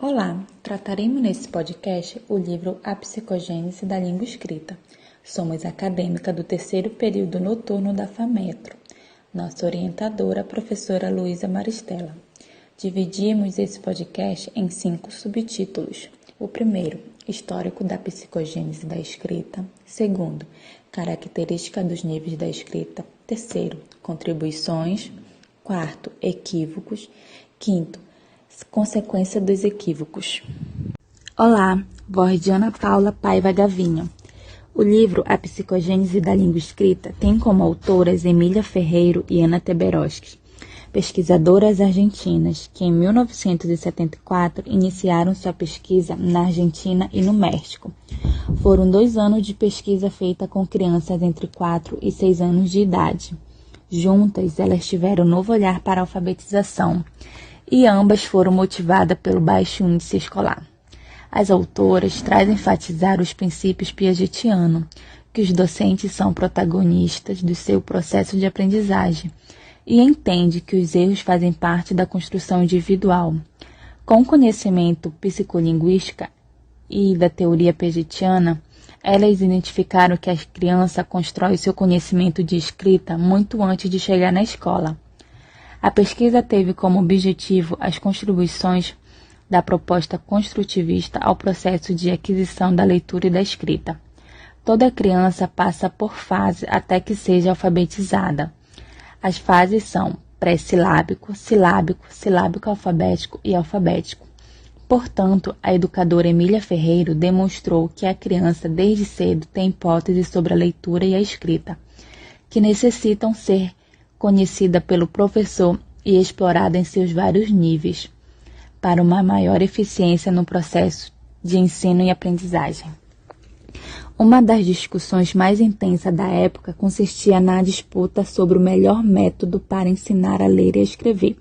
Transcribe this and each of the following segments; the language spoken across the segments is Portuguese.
Olá, trataremos nesse podcast o livro A Psicogênese da Língua Escrita. Somos acadêmica do terceiro período noturno da FAMetro. Nossa orientadora, a professora Luísa Maristella. Dividimos esse podcast em 5 subtítulos. O primeiro, histórico da psicogênese da escrita. Segundo, característica dos níveis da escrita. Terceiro, contribuições. Quarto, equívocos. Quinto, consequência dos equívocos. Olá, voz de Ana Paula Paiva Gavinho. O livro A Psicogênese da Língua Escrita tem como autoras Emília Ferreiro e Ana Teberoski, pesquisadoras argentinas que em 1974 iniciaram sua pesquisa na Argentina e no México. Foram 2 anos de pesquisa feita com crianças entre 4 e 6 anos de idade. Juntas, elas tiveram um novo olhar para a alfabetização, e ambas foram motivadas pelo baixo índice escolar. As autoras trazem enfatizar os princípios piagetianos, que os docentes são protagonistas do seu processo de aprendizagem e entende que os erros fazem parte da construção individual. Com o conhecimento psicolinguística e da teoria piagetiana, elas identificaram que a criança constrói seu conhecimento de escrita muito antes de chegar na escola. A pesquisa teve como objetivo as contribuições da proposta construtivista ao processo de aquisição da leitura e da escrita. Toda criança passa por fase até que seja alfabetizada. As fases são pré-silábico, silábico, silábico alfabético e alfabético. Portanto, a educadora Emília Ferreiro demonstrou que a criança desde cedo tem hipóteses sobre a leitura e a escrita, que necessitam ser conhecida pelo professor e explorada em seus vários níveis, para uma maior eficiência no processo de ensino e aprendizagem. Uma das discussões mais intensas da época consistia na disputa sobre o melhor método para ensinar a ler e a escrever.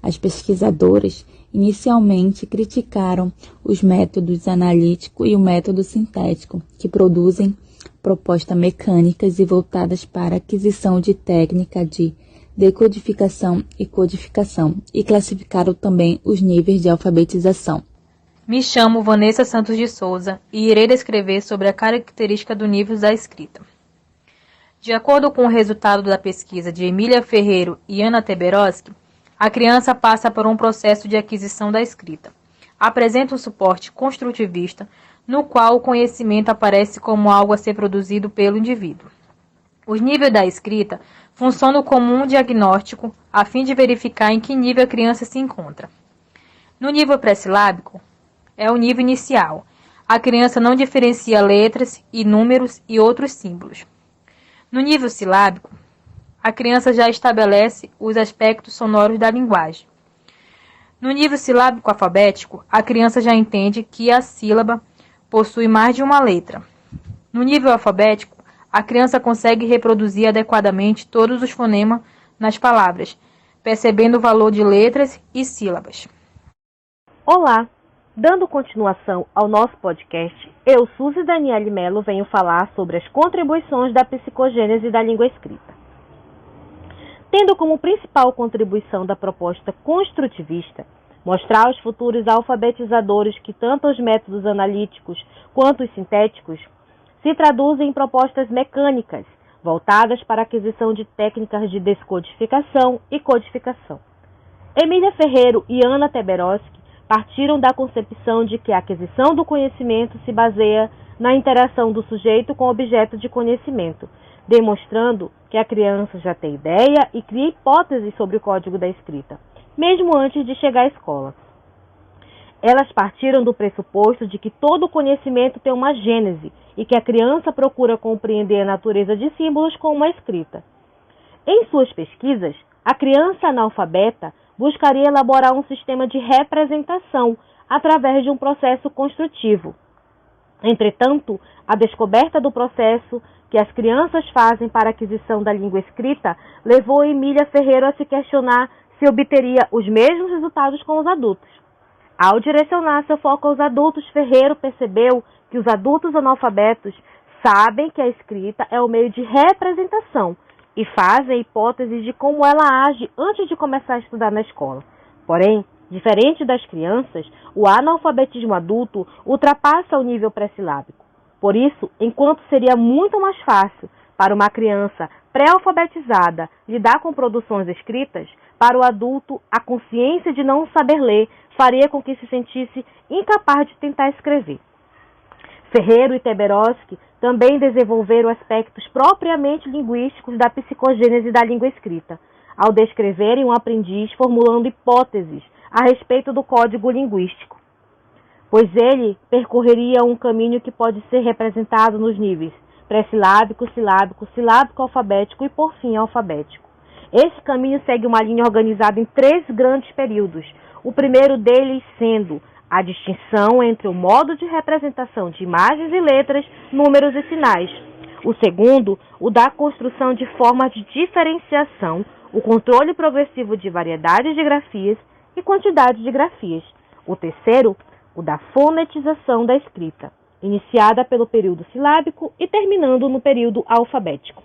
As pesquisadoras inicialmente criticaram os métodos analítico e o método sintético, que produzem propostas mecânicas e voltadas para a aquisição de técnica de decodificação e codificação, e classificaram também os níveis de alfabetização. Me chamo Vanessa Santos de Souza e irei descrever sobre a característica do nível da escrita. De acordo com o resultado da pesquisa de Emília Ferreiro e Ana Teberoski, a criança passa por um processo de aquisição da escrita. Apresenta um suporte construtivista, no qual o conhecimento aparece como algo a ser produzido pelo indivíduo. Os níveis da escrita funcionam como um diagnóstico a fim de verificar em que nível a criança se encontra. No nível pré-silábico, é o nível inicial. A criança não diferencia letras e números e outros símbolos. No nível silábico, a criança já estabelece os aspectos sonoros da linguagem. No nível silábico alfabético, a criança já entende que a sílaba possui mais de uma letra. No nível alfabético, a criança consegue reproduzir adequadamente todos os fonemas nas palavras, percebendo o valor de letras e sílabas. Olá! Dando continuação ao nosso podcast, eu, Suzy Daniele Mello, venho falar sobre as contribuições da psicogênese da língua escrita. Tendo como principal contribuição da proposta construtivista mostrar aos futuros alfabetizadores que tanto os métodos analíticos quanto os sintéticos se traduzem em propostas mecânicas, voltadas para a aquisição de técnicas de descodificação e codificação. Emília Ferreiro e Ana Teberoski partiram da concepção de que a aquisição do conhecimento se baseia na interação do sujeito com o objeto de conhecimento, demonstrando que a criança já tem ideia e cria hipóteses sobre o código da escrita, mesmo antes de chegar à escola. Elas partiram do pressuposto de que todo conhecimento tem uma gênese e que a criança procura compreender a natureza de símbolos com uma escrita. Em suas pesquisas, a criança analfabeta buscaria elaborar um sistema de representação através de um processo construtivo. Entretanto, a descoberta do processo que as crianças fazem para a aquisição da língua escrita levou Emília Ferreiro a se questionar se obteria os mesmos resultados com os adultos. Ao direcionar seu foco aos adultos, Ferreiro percebeu que os adultos analfabetos sabem que a escrita é o meio de representação e fazem hipóteses de como ela age antes de começar a estudar na escola. Porém, Diferente das crianças, o analfabetismo adulto ultrapassa o nível pré-silábico. Por isso, enquanto seria muito mais fácil para uma criança pré-alfabetizada lidar com produções escritas, para o adulto, a consciência de não saber ler faria com que se sentisse incapaz de tentar escrever. Ferreiro e Teberoski também desenvolveram aspectos propriamente linguísticos da psicogênese da língua escrita, ao descreverem um aprendiz formulando hipóteses a respeito do código linguístico, pois ele percorreria um caminho que pode ser representado nos níveis pré-silábico, silábico, silábico-alfabético e, por fim, alfabético. Esse caminho segue uma linha organizada em 3 grandes períodos, o primeiro deles sendo a distinção entre o modo de representação de imagens e letras, números e sinais. O segundo, o da construção de formas de diferenciação, o controle progressivo de variedades de grafias e quantidade de grafias. O terceiro, o da fonetização da escrita, iniciada pelo período silábico e terminando no período alfabético.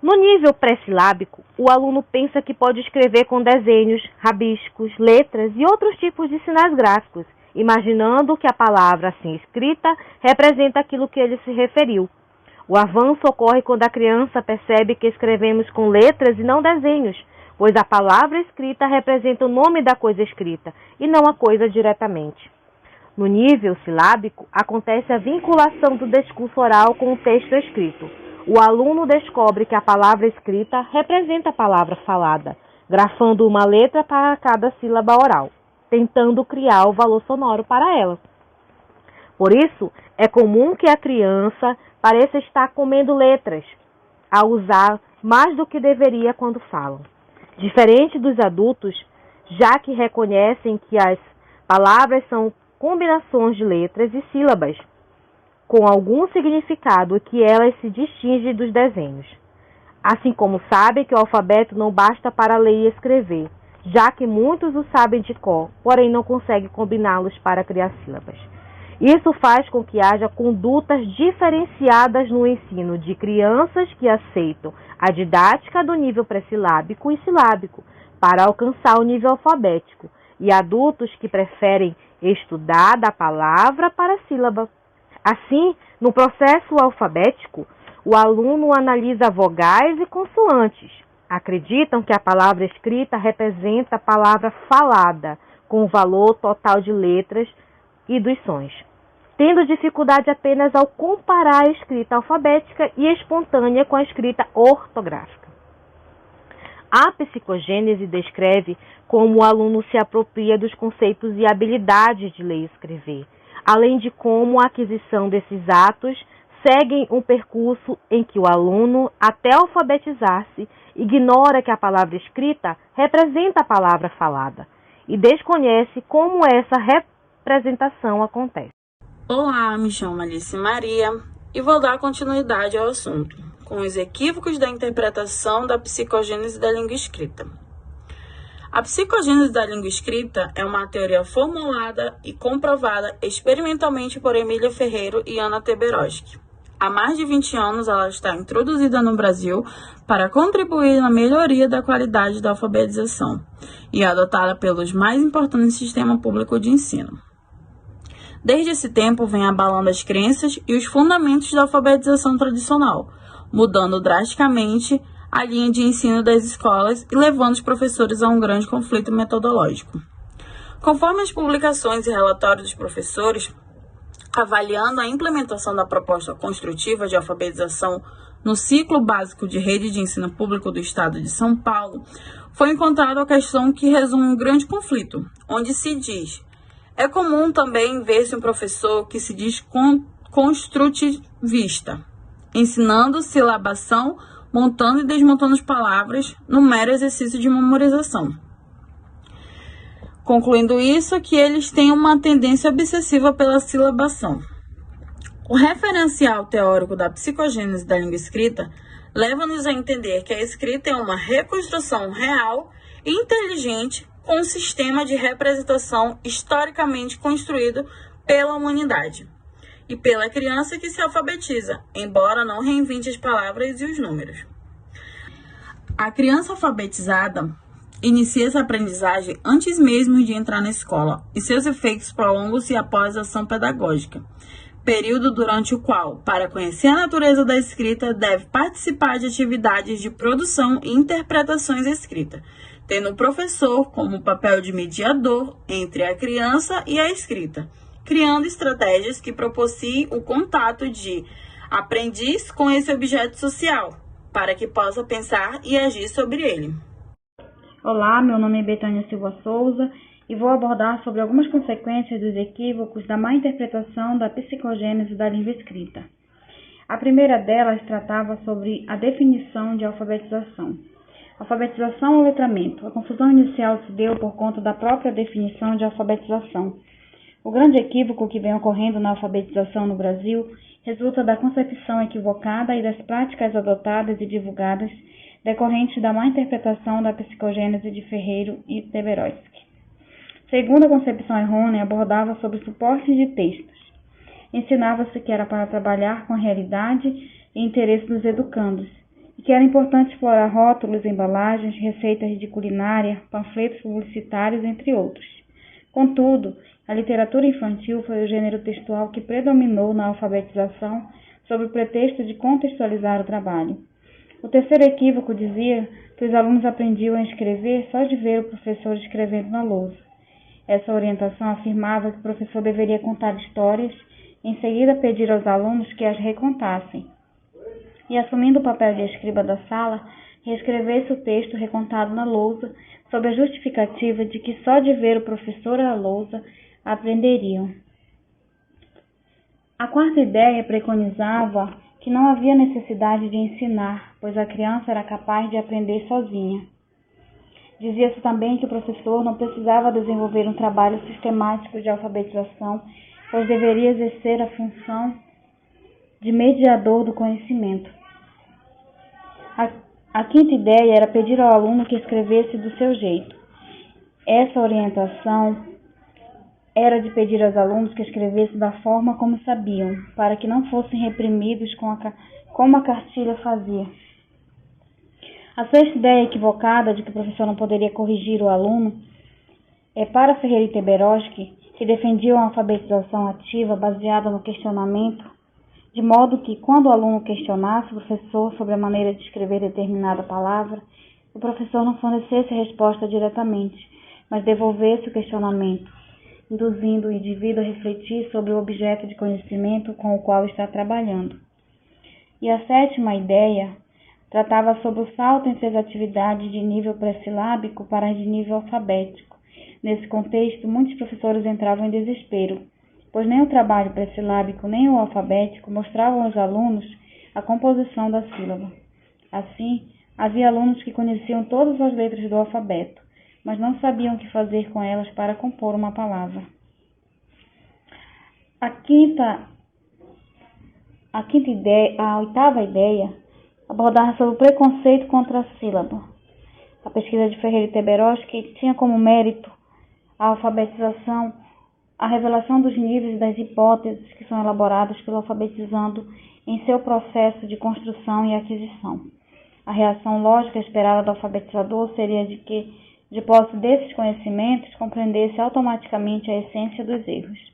No nível pré-silábico, o aluno pensa que pode escrever com desenhos, rabiscos, letras e outros tipos de sinais gráficos, imaginando que a palavra assim escrita representa aquilo que ele se referiu. O avanço ocorre quando a criança percebe que escrevemos com letras e não desenhos, pois a palavra escrita representa o nome da coisa escrita e não a coisa diretamente. No nível silábico, acontece a vinculação do discurso oral com o texto escrito. O aluno descobre que a palavra escrita representa a palavra falada, grafando uma letra para cada sílaba oral, tentando criar o valor sonoro para ela. Por isso, é comum que a criança pareça estar comendo letras, a usar mais do que deveria quando falam. Diferente dos adultos, já que reconhecem que as palavras são combinações de letras e sílabas, com algum significado e que elas se distingem dos desenhos. Assim como sabem que o alfabeto não basta para ler e escrever, já que muitos o sabem de cor, porém não conseguem combiná-los para criar sílabas. Isso faz com que haja condutas diferenciadas no ensino de crianças que aceitam a didática do nível pré-silábico e silábico para alcançar o nível alfabético, e adultos que preferem estudar da palavra para a sílaba. Assim, no processo alfabético, o aluno analisa vogais e consoantes. Acreditam que a palavra escrita representa a palavra falada, com o valor total de letras e dos sons, tendo dificuldade apenas ao comparar a escrita alfabética e espontânea com a escrita ortográfica. A psicogênese descreve como o aluno se apropria dos conceitos e habilidades de ler e escrever, além de como a aquisição desses atos seguem um percurso em que o aluno, até alfabetizar-se, ignora que a palavra escrita representa a palavra falada e desconhece como essa representação acontece. Olá, me chamo Alice Maria e vou dar continuidade ao assunto, com os equívocos da interpretação da psicogênese da língua escrita. A psicogênese da língua escrita é uma teoria formulada e comprovada experimentalmente por Emília Ferreiro e Ana Teberoski. Há mais de 20 anos ela está introduzida no Brasil para contribuir na melhoria da qualidade da alfabetização e é adotada pelos mais importantes sistemas públicos de ensino. Desde esse tempo vem abalando as crenças e os fundamentos da alfabetização tradicional, mudando drasticamente a linha de ensino das escolas e levando os professores a um grande conflito metodológico. Conforme as publicações e relatórios dos professores, avaliando a implementação da proposta construtiva de alfabetização no ciclo básico de rede de ensino público do Estado de São Paulo, foi encontrada a questão que resume um grande conflito, onde se diz: é comum também ver-se um professor que se diz construtivista, ensinando silabação, montando e desmontando as palavras no mero exercício de memorização. Concluindo isso, que eles têm uma tendência obsessiva pela silabação. O referencial teórico da psicogênese da língua escrita leva-nos a entender que a escrita é uma reconstrução real e inteligente com um sistema de representação historicamente construído pela humanidade e pela criança que se alfabetiza, embora não reinvente as palavras e os números. A criança alfabetizada inicia essa aprendizagem antes mesmo de entrar na escola e seus efeitos prolongam-se após a ação pedagógica, período durante o qual, para conhecer a natureza da escrita, deve participar de atividades de produção e interpretações escritas, tendo o professor como papel de mediador entre a criança e a escrita, criando estratégias que propiciem o contato de aprendiz com esse objeto social, para que possa pensar e agir sobre ele. Olá, meu nome é Betânia Silva Souza e vou abordar sobre algumas consequências dos equívocos da má interpretação da psicogênese da língua escrita. A primeira delas tratava sobre a definição de alfabetização. Alfabetização ou letramento. A confusão inicial se deu por conta da própria definição de alfabetização. O grande equívoco que vem ocorrendo na alfabetização no Brasil resulta da concepção equivocada e das práticas adotadas e divulgadas decorrentes da má interpretação da psicogênese de Ferreiro e Teberoski. Segundo a concepção errônea, abordava sobre suportes de textos. Ensinava-se que era para trabalhar com a realidade e interesse dos educandos, e que era importante explorar rótulos, embalagens, receitas de culinária, panfletos publicitários, entre outros. Contudo, a literatura infantil foi o gênero textual que predominou na alfabetização sob o pretexto de contextualizar o trabalho. O terceiro equívoco dizia que os alunos aprendiam a escrever só de ver o professor escrevendo na lousa. Essa orientação afirmava que o professor deveria contar histórias e em seguida pedir aos alunos que as recontassem. E, assumindo o papel de escriba da sala, reescrevesse o texto recontado na lousa, sob a justificativa de que só de ver o professor à lousa aprenderiam. A quarta ideia preconizava que não havia necessidade de ensinar, pois a criança era capaz de aprender sozinha. Dizia-se também que o professor não precisava desenvolver um trabalho sistemático de alfabetização, pois deveria exercer a função de mediador do conhecimento. A quinta ideia era pedir ao aluno que escrevesse do seu jeito. Essa orientação era de pedir aos alunos que escrevessem da forma como sabiam, para que não fossem reprimidos como a cartilha fazia. A sexta ideia equivocada de que o professor não poderia corrigir o aluno é para Ferreira e Teberoski, que defendiam a alfabetização ativa baseada no questionamento, de modo que, quando o aluno questionasse o professor sobre a maneira de escrever determinada palavra, o professor não fornecesse a resposta diretamente, mas devolvesse o questionamento, induzindo o indivíduo a refletir sobre o objeto de conhecimento com o qual está trabalhando. E a sétima ideia tratava sobre o salto entre as atividades de nível pré-silábico para as de nível alfabético. Nesse contexto, muitos professores entravam em desespero, pois nem o trabalho pré-silábico nem o alfabético mostravam aos alunos a composição da sílaba. Assim, havia alunos que conheciam todas as letras do alfabeto, mas não sabiam o que fazer com elas para compor uma palavra. A oitava ideia abordava sobre o preconceito contra a sílaba. A pesquisa de Ferreira e Teberoski tinha como mérito a alfabetização, a revelação dos níveis das hipóteses que são elaboradas pelo alfabetizando em seu processo de construção e aquisição. A reação lógica esperada do alfabetizador seria de que, de posse desses conhecimentos, compreendesse automaticamente a essência dos erros.